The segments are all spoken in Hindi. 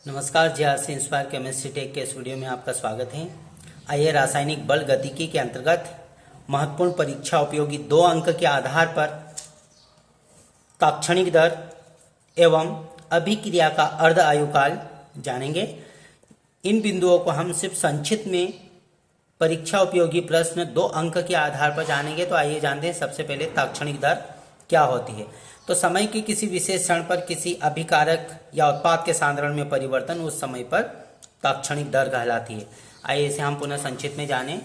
नमस्कार, जीआरसी इंस्पायर केमिस्ट्री टेक के इस वीडियो में आपका स्वागत है। आइए रासायनिक बल गतिकी के अंतर्गत महत्वपूर्ण परीक्षा उपयोगी 2 अंक के आधार पर तात्क्षणिक दर एवं अभिक्रिया का अर्ध आयुकाल जानेंगे। इन बिंदुओं को हम सिर्फ संक्षिप्त में परीक्षा उपयोगी प्रश्न 2 अंक के आधार पर जानेंगे। तो आइए जानते हैं सबसे पहले तात्क्षणिक दर क्या होती है। तो समय के किसी विशेष क्षण पर किसी अभिकारक या उत्पाद के सांद्रण में परिवर्तन उस समय पर तात्क्षणिक दर कहलाती है। आइए इसे हम पुनः संक्षिप्त में जानें।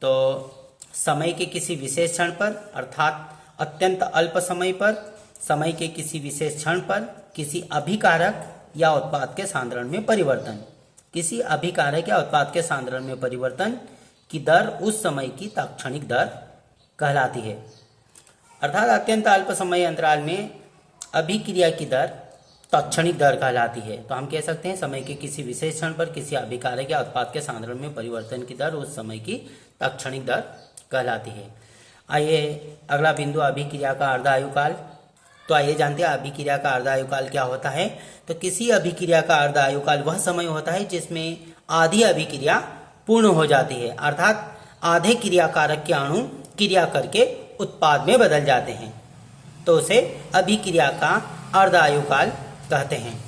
तो समय के किसी विशेष क्षण पर अर्थात अत्यंत अल्प समय पर, समय के किसी विशेष क्षण पर किसी अभिकारक या उत्पाद के सांद्रण में परिवर्तन, किसी अभिकारक या उत्पाद के सांद्रण में परिवर्तन की दर उस समय की तात्क्षणिक दर कहलाती है। अर्थात अत्यंत अल्प समय अंतराल में अभिक्रिया की दर तात्क्षणिक दर कहलाती है। तो हम कह सकते हैं समय के किसी विशेष क्षण पर किसी अभिकारक या उत्पाद के सांद्रण में परिवर्तन की दर उस समय की तात्क्षणिक दर कहलाती है। आइए अगला बिंदु अभिक्रिया का अर्ध आयुकाल। तो आइए जानते हैं अभिक्रिया का अर्ध आयुकाल क्या होता है। तो किसी अभिक्रिया का अर्ध आयुकाल वह समय होता है जिसमें आधी अभिक्रिया पूर्ण हो जाती है, अर्थात आधे क्रियाकारक के अणु क्रिया करके उत्पाद में बदल जाते हैं, तो उसे अभिक्रिया का अर्ध आयुकाल कहते हैं।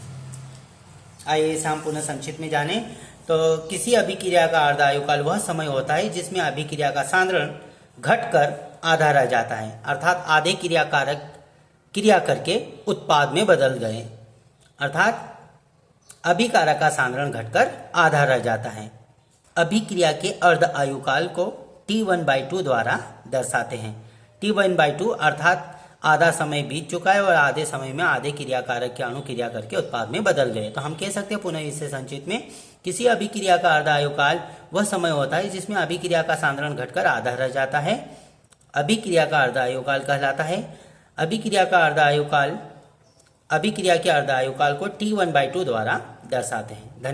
आइए इसे हम पुनः संक्षिप्त में जानें। तो किसी अभिक्रिया का अर्ध आयुकाल वह समय होता है जिसमें अभिक्रिया का सांद्रण घटकर आधा रह जाता है, अर्थात आधे क्रियाकारक क्रिया करके उत्पाद में बदल गए, अर्थात अभिकारक का सांद्रण घटकर आधा रह जाता है। अभिक्रिया के अर्ध आयुकाल को T1/2 द्वारा दर्शाते हैं। T1/2 अर्थात आधा समय बीत चुका है और आधे समय में आधे क्रियाकारक के अणु क्रिया करके उत्पाद में बदल गए। तो हम कह सकते हैं पुनः इससे संक्षिप्त में, किसी अभिक्रिया का अर्ध आयुकाल वह समय होता है जिसमें अभिक्रिया का सांद्रण घटकर आधा रह जाता है, अभिक्रिया का अर्ध आयुकाल कहलाता है। अभिक्रिया के अर्ध आयुकाल को T1/2 द्वारा दर्शाते हैं। धन्यवाद।